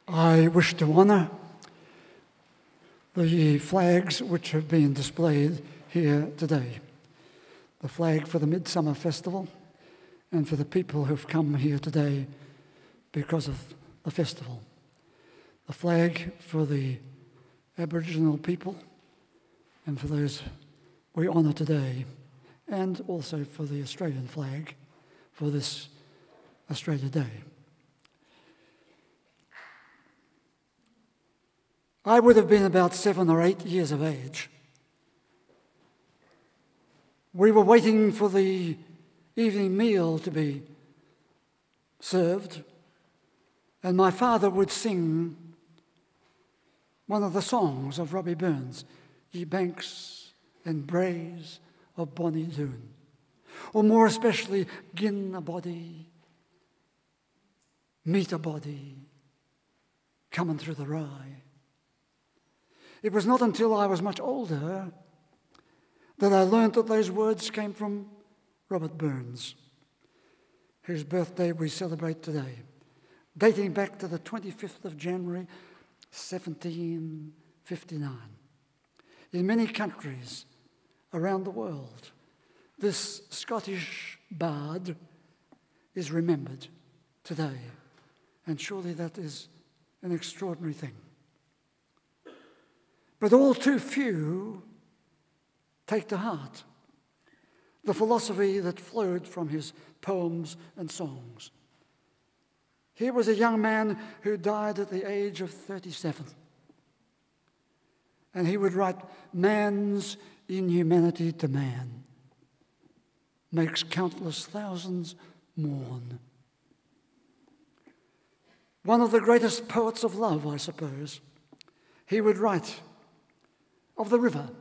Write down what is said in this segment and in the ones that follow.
I wish to honour the flags which have been displayed here today. The flag for the Midsummer Festival and for the people who've come here today because of the festival. The flag for the Aboriginal people and for those we honour today, and also for the Australian flag for this Australia Day. I would have been about 7 or 8 years of age. We were waiting for the evening meal to be served, and my father would sing one of the songs of Robbie Burns, Ye Banks and Braes of Bonnie Doon, or more especially, Gin a Body, Meet a Body, Coming Through the Rye. It was not until I was much older that I learned that those words came from Robert Burns, whose birthday we celebrate today, dating back to the 25th of January, 1759. In many countries around the world, this Scottish bard is remembered today, and surely that is an extraordinary thing. But all too few take to heart the philosophy that flowed from his poems and songs. Here was a young man who died at the age of 37. And he would write, "Man's inhumanity to man makes countless thousands mourn." One of the greatest poets of love, I suppose, he would write of the river,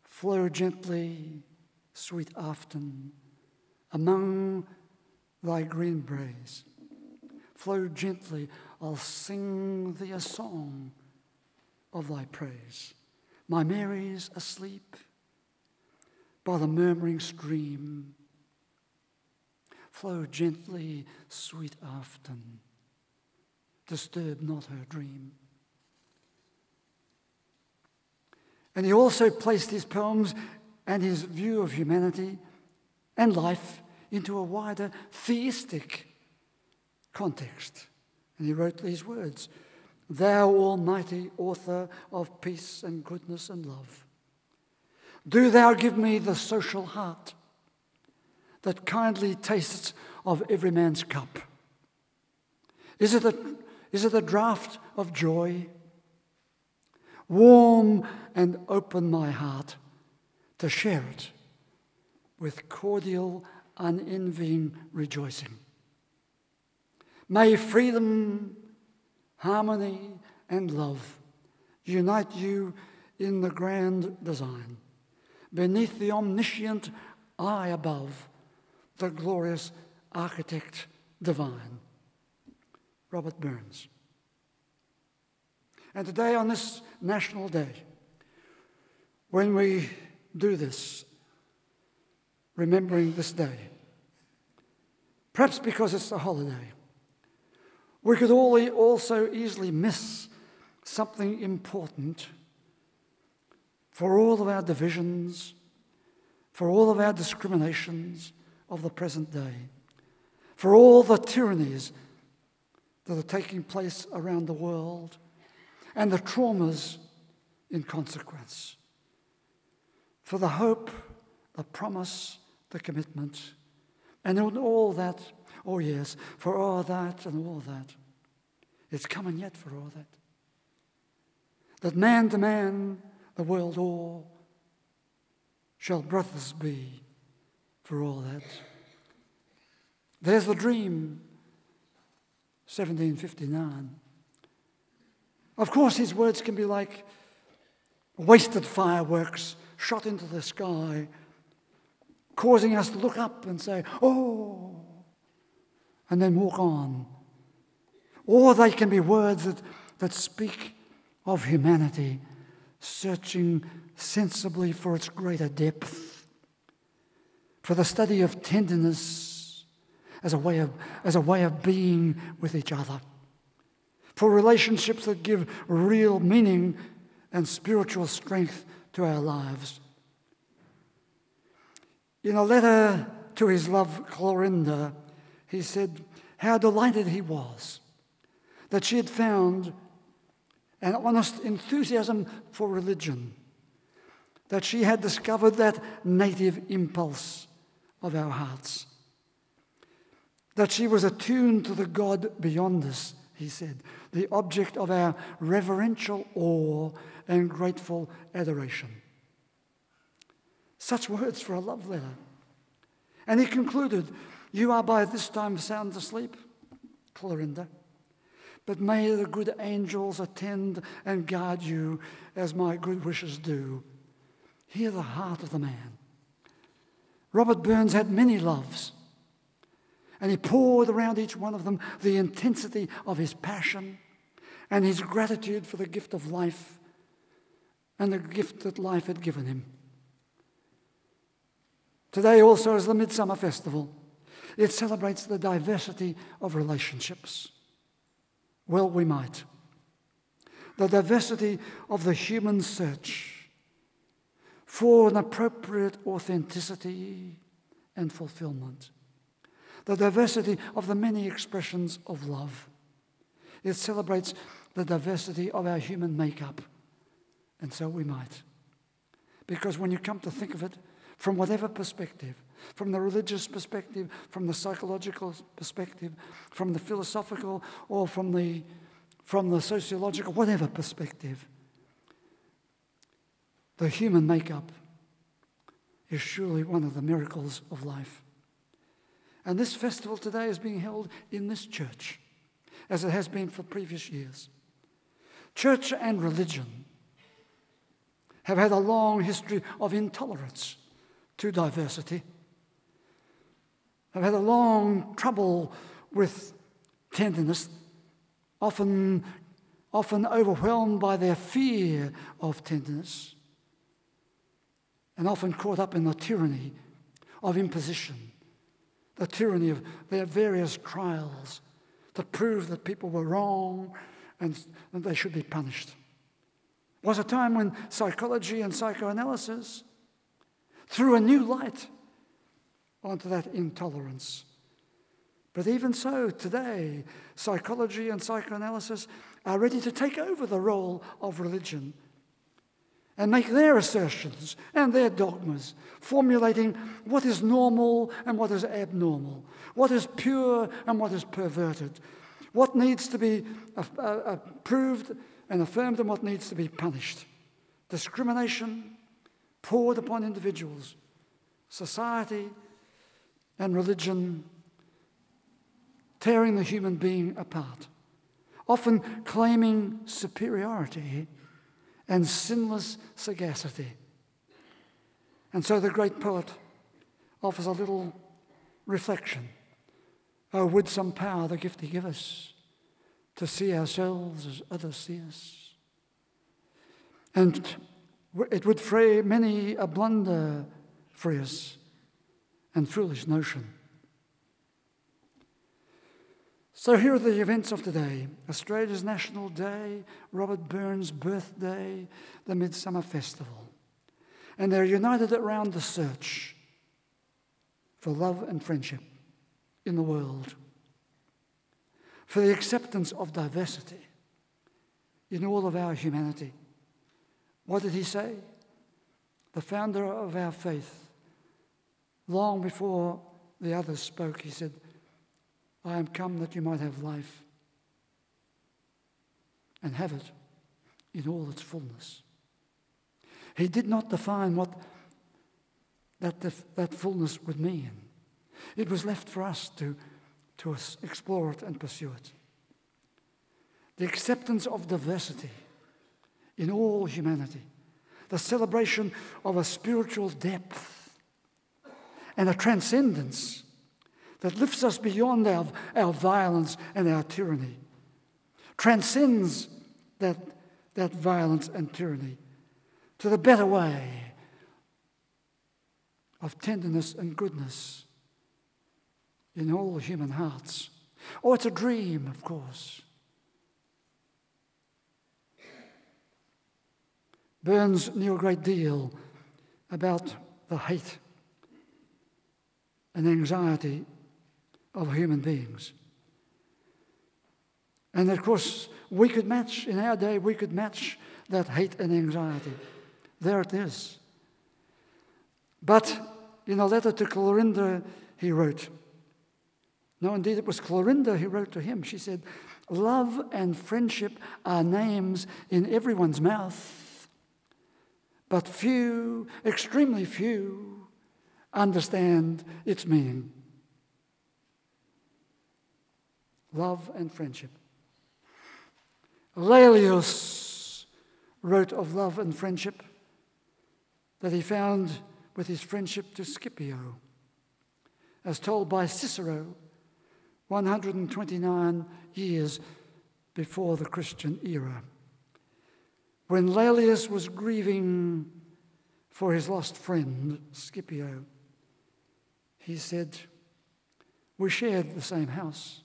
"Flow gently, sweet Afton, among thy green braes. Flow gently, I'll sing thee a song of thy praise. My Mary's asleep by the murmuring stream. Flow gently, sweet Afton, disturb not her dream." And he also placed his poems and his view of humanity and life into a wider theistic context. And he wrote these words, "Thou almighty author of peace and goodness and love, do thou give me the social heart that kindly tastes of every man's cup. Is it a draught of joy? Warm and open my heart to share it with cordial, unenvying rejoicing. May freedom, harmony, and love unite you in the grand design, beneath the omniscient eye above, the glorious architect divine." Robert Burns. And today, on this National Day, when we do this, remembering this day, perhaps because it's a holiday, we could also easily miss something important for all of our divisions, for all of our discriminations of the present day, for all the tyrannies that are taking place around the world, and the traumas in consequence, for the hope, the promise, the commitment, and all that, oh yes, for all that and all that. It's coming yet for all that. That man to man, the world o'er, shall brothers be for all that. There's the dream, 1759. Of course, his words can be like wasted fireworks shot into the sky, causing us to look up and say, "Oh," and then walk on. Or they can be words that speak of humanity, searching sensibly for its greater depth, for the study of tenderness as a way of being with each other for relationships that give real meaning and spiritual strength to our lives. In a letter to his love, Clorinda, he said how delighted he was that she had found an honest enthusiasm for religion, that she had discovered that native impulse of our hearts, that she was attuned to the God beyond us, he said, the object of our reverential awe and grateful adoration. Such words for a love letter. And he concluded, "You are by this time sound asleep, Clorinda, but may the good angels attend and guard you as my good wishes do. Hear the heart of the man." Robert Burns had many loves, and he poured around each one of them the intensity of his passion and his gratitude for the gift of life and the gift that life had given him. Today also is the Midsummer Festival. It celebrates the diversity of relationships. Well, we might. The diversity of the human search for an appropriate authenticity and fulfillment. The diversity of the many expressions of love. It celebrates the diversity of our human makeup. And so we might. Because when you come to think of it, from whatever perspective, from the religious perspective, from the psychological perspective, from the philosophical, or from the sociological, whatever perspective, the human makeup is surely one of the miracles of life. And this festival today is being held in this church, as it has been for previous years. Church and religion have had a long history of intolerance to diversity, have had a long trouble with tenderness, often overwhelmed by their fear of tenderness, and often caught up in the tyranny of imposition, the tyranny of their various trials to prove that people were wrong and they should be punished. It was a time when psychology and psychoanalysis threw a new light onto that intolerance. But even so, today, psychology and psychoanalysis are ready to take over the role of religion and make their assertions and their dogmas, formulating what is normal and what is abnormal, what is pure and what is perverted, what needs to be approved and affirmed and what needs to be punished. Discrimination poured upon individuals, society, and religion, tearing the human being apart, often claiming superiority and sinless sagacity. And so the great poet offers a little reflection. Oh, would some power the giftie give us to see ourselves as others see us? And it would free many a blunder free us and foolish notion. So here are the events of today. Australia's National Day, Robert Burns' birthday, the Midsummer Festival. And they're united around the search for love and friendship in the world, for the acceptance of diversity in all of our humanity. What did he say? The founder of our faith, long before the others spoke, he said, "I am come that you might have life and have it in all its fullness." He did not define what that fullness would mean. It was left for us to explore it and pursue it. The acceptance of diversity in all humanity, the celebration of a spiritual depth and a transcendence that lifts us beyond our violence and our tyranny, transcends that violence and tyranny to the better way of tenderness and goodness in all human hearts. Oh, it's a dream, of course, Burns knew a great deal about the hate and anxiety of human beings. And of course, we could match, in our day, we could match that hate and anxiety. There it is. But in a letter to Clorinda, he wrote, no, indeed, it was Clorinda who wrote to him. She said, "Love and friendship are names in everyone's mouth, but few, extremely few, understand its meaning." Love and friendship. Laelius wrote of love and friendship that he found with his friendship to Scipio, as told by Cicero 129 years before the Christian era. When Laelius was grieving for his lost friend, Scipio, he said, "We shared the same house.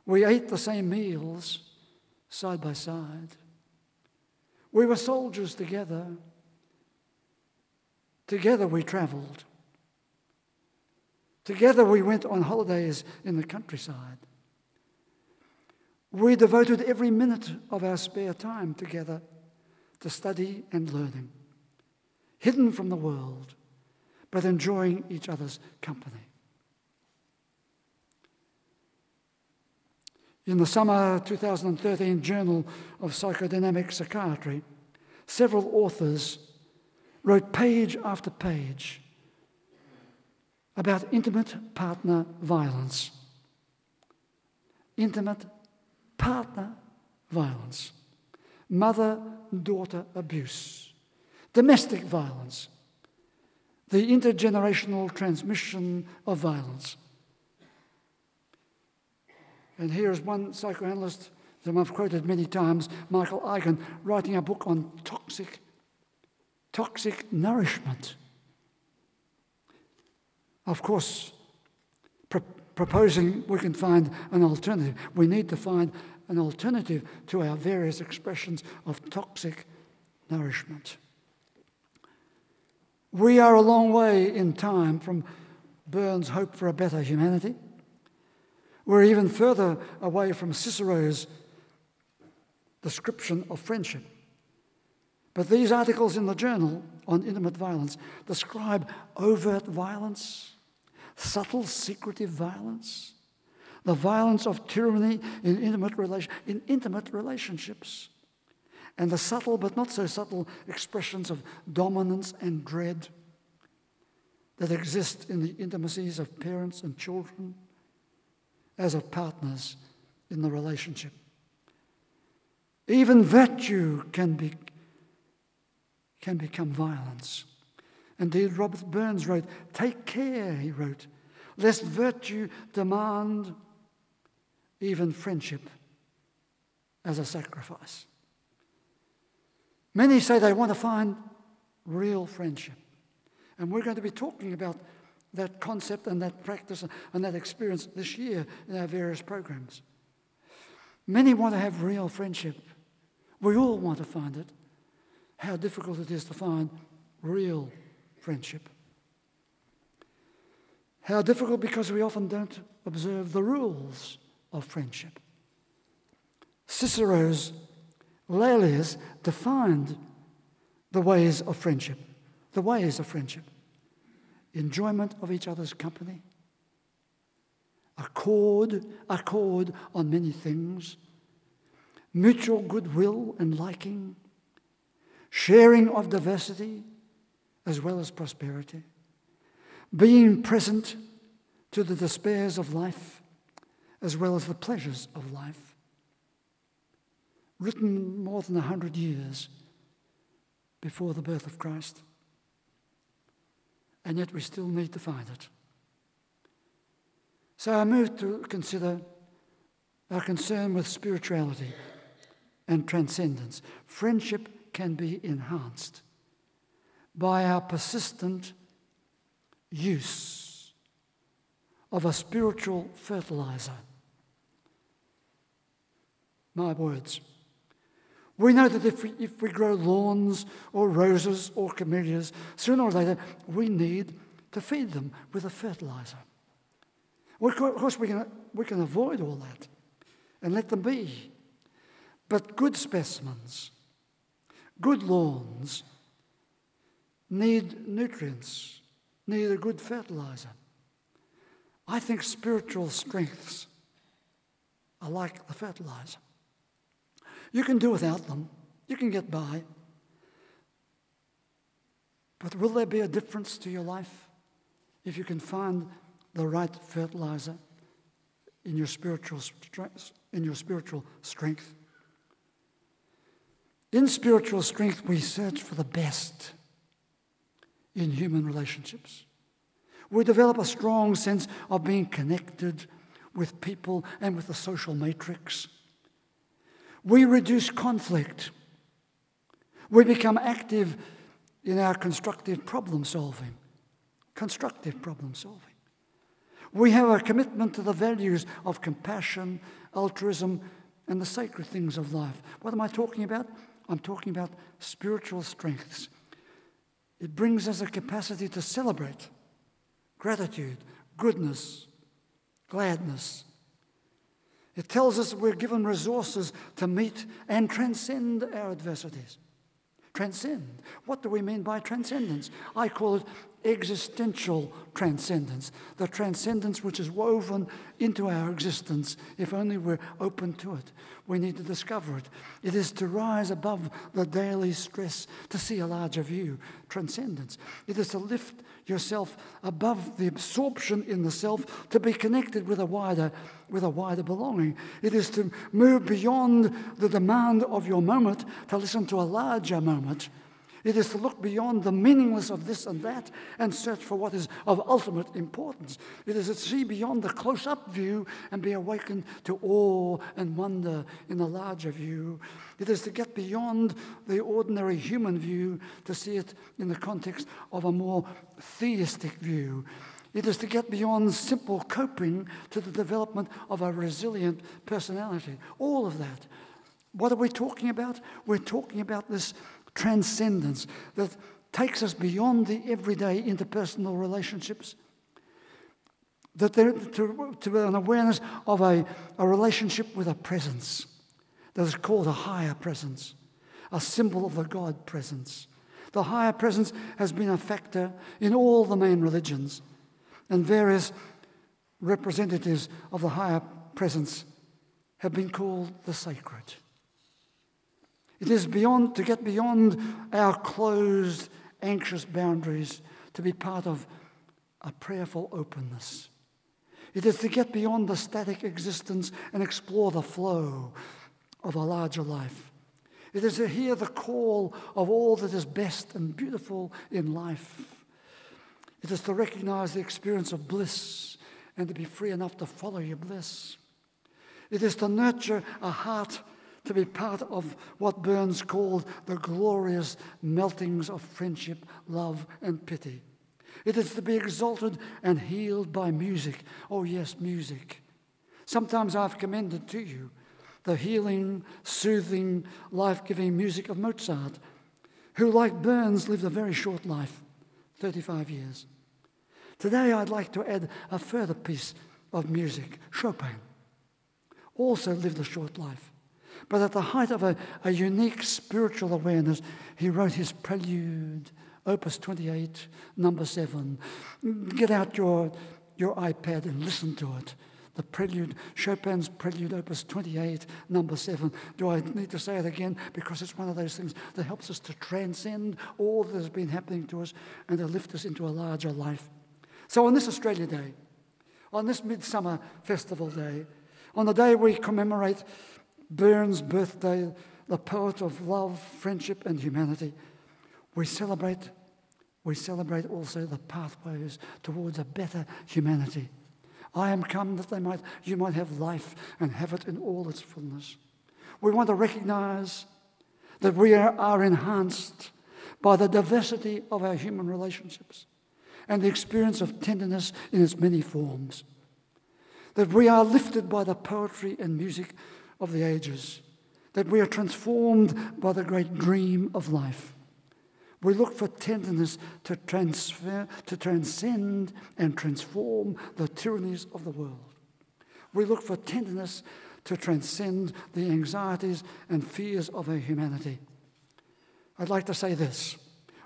We ate the same meals side by side. We were soldiers together. Together we traveled. Together we went on holidays in the countryside. We devoted every minute of our spare time together to study and learning, hidden from the world, but enjoying each other's company." In the summer 2013 Journal of Psychodynamic Psychiatry, several authors wrote page after page about intimate partner violence. Intimate partner violence, mother-daughter abuse, domestic violence, the intergenerational transmission of violence. And here is one psychoanalyst that I've quoted many times, Michael Eigen, writing a book on toxic nourishment. Of course, proposing we can find an alternative. We need to find an alternative to our various expressions of toxic nourishment. We are a long way in time from Burns' hope for a better humanity. We're even further away from Cicero's description of friendship. But these articles in the journal on intimate violence describe overt violence, subtle, secretive violence, the violence of tyranny in intimate relationships, and the subtle but not so subtle expressions of dominance and dread that exist in the intimacies of parents and children, as of partners in the relationship. Even virtue can become violence. Indeed, Robert Burns wrote, "Take care," he wrote, "lest virtue demand even friendship as a sacrifice." Many say they want to find real friendship. And we're going to be talking about that concept and that practice and that experience this year in our various programs. Many want to have real friendship. We all want to find it. How difficult it is to find real friendship. How difficult because we often don't observe the rules of friendship. Cicero's Laelius defined the ways of friendship. The ways of friendship. Enjoyment of each other's company. Accord on many things. Mutual goodwill and liking. Sharing of diversity as well as prosperity. Being present to the despairs of life as well as the pleasures of life. Written more than 100 years before the birth of Christ. And yet we still need to find it. So I move to consider our concern with spirituality and transcendence. Friendship can be enhanced by our persistent use of a spiritual fertilizer. My words. We know that if we grow lawns or roses or camellias, sooner or later we need to feed them with a fertilizer. Well, of course, we can avoid all that and let them be. But good specimens, good lawns, need nutrients, need a good fertilizer. I think spiritual strengths are like the fertilizer. You can do without them. You can get by. But will there be a difference to your life if you can find the right fertilizer in your spiritual strength? In spiritual strength, we search for the best in human relationships. We develop a strong sense of being connected with people and with the social matrix. We reduce conflict. We become active in our constructive problem solving. We have a commitment to the values of compassion, altruism, and the sacred things of life. What am I talking about? I'm talking about spiritual strengths. It brings us a capacity to celebrate gratitude, goodness, gladness. It tells us we're given resources to meet and transcend our adversities. Transcend. What do we mean by transcendence? I call it existential transcendence. The transcendence which is woven into our existence, if only we're open to it. We need to discover it. It is to rise above the daily stress, to see a larger view. Transcendence. It is to lift yourself above the absorption in the self, to be connected with a wider belonging. It is to move beyond the demand of your moment, to listen to a larger moment. It is to look beyond the meaningless of this and that and search for what is of ultimate importance. It is to see beyond the close-up view and be awakened to awe and wonder in the larger view. It is to get beyond the ordinary human view to see it in the context of a more theistic view. It is to get beyond simple coping to the development of a resilient personality. All of that. What are we talking about? We're talking about this transcendence that takes us beyond the everyday interpersonal relationships, that to an awareness of a relationship with a presence that is called a higher presence, a symbol of the God presence. The higher presence has been a factor in all the main religions, and various representatives of the higher presence have been called the sacred. It is to get beyond our closed, anxious boundaries, to be part of a prayerful openness. It is to get beyond the static existence and explore the flow of a larger life. It is to hear the call of all that is best and beautiful in life. It is to recognize the experience of bliss and to be free enough to follow your bliss. It is to nurture a heart to be part of what Burns called the glorious meltings of friendship, love, and pity. It is to be exalted and healed by music. Oh yes, music. Sometimes I've commended to you the healing, soothing, life-giving music of Mozart, who, like Burns, lived a very short life, 35 years. Today I'd like to add a further piece of music. Chopin also lived a short life. But at the height of a unique spiritual awareness, he wrote his prelude, Opus 28, number 7. Get out your iPad and listen to it. The prelude, Chopin's prelude, Opus 28, number 7. Do I need to say it again? Because it's one of those things that helps us to transcend all that has been happening to us and to lift us into a larger life. So on this Australia Day, on this Midsummer Festival Day, on the day we commemorate Burns' birthday, the poet of love, friendship, and humanity, we celebrate also the pathways towards a better humanity. I am come that you might have life and have it in all its fullness. We want to recognize that we are enhanced by the diversity of our human relationships and the experience of tenderness in its many forms. That we are lifted by the poetry and music of the ages, that we are transformed by the great dream of life. We look for tenderness to transcend and transform the tyrannies of the world. We look for tenderness to transcend the anxieties and fears of our humanity. I'd like to say this.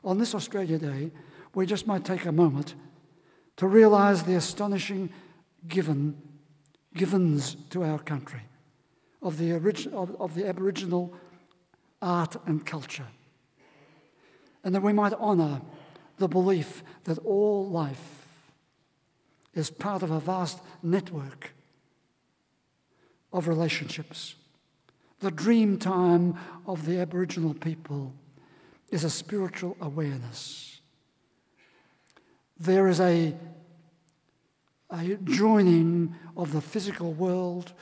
On this Australia Day, we just might take a moment to realise the astonishing givens to our country of the Aboriginal art and culture. And that we might honour the belief that all life is part of a vast network of relationships. The dream time of the Aboriginal people is a spiritual awareness. There is a joining of the physical world,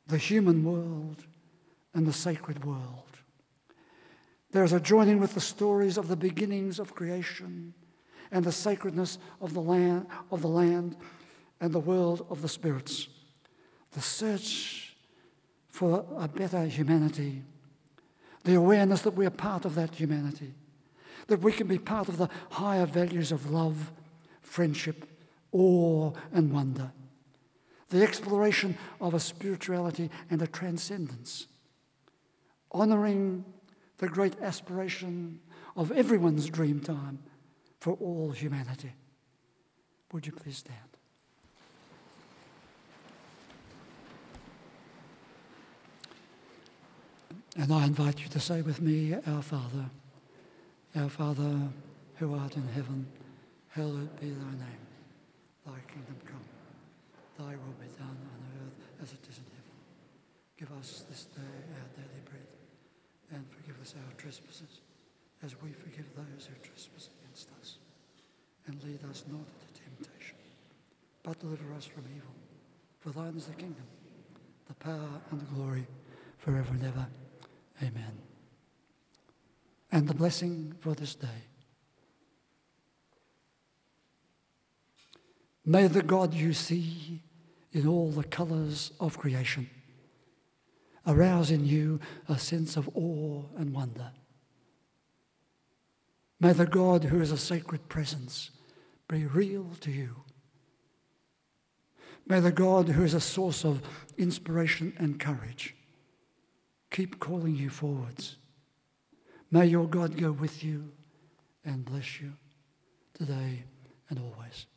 the human world, and the sacred world. There is a joining with the stories of the beginnings of creation and the sacredness of the land and the world of the spirits. The search for a better humanity, the awareness that we are part of that humanity, that we can be part of the higher values of love, friendship, awe, and wonder, the exploration of a spirituality and a transcendence, honouring the great aspiration of everyone's dream time for all humanity. Would you please stand? And I invite you to say with me, Our Father who art in heaven, hallowed be thy name. Thy kingdom come, thy will be done on earth as it is in heaven. Give us this day our daily bread, and forgive us our trespasses, as we forgive those who trespass against us. And lead us not into temptation, but deliver us from evil. For thine is the kingdom, the power and the glory, forever and ever. Amen. And the blessing for this day. May the God you see in all the colours of creation arouse in you a sense of awe and wonder. May the God who is a sacred presence be real to you. May the God who is a source of inspiration and courage keep calling you forwards. May your God go with you and bless you today and always.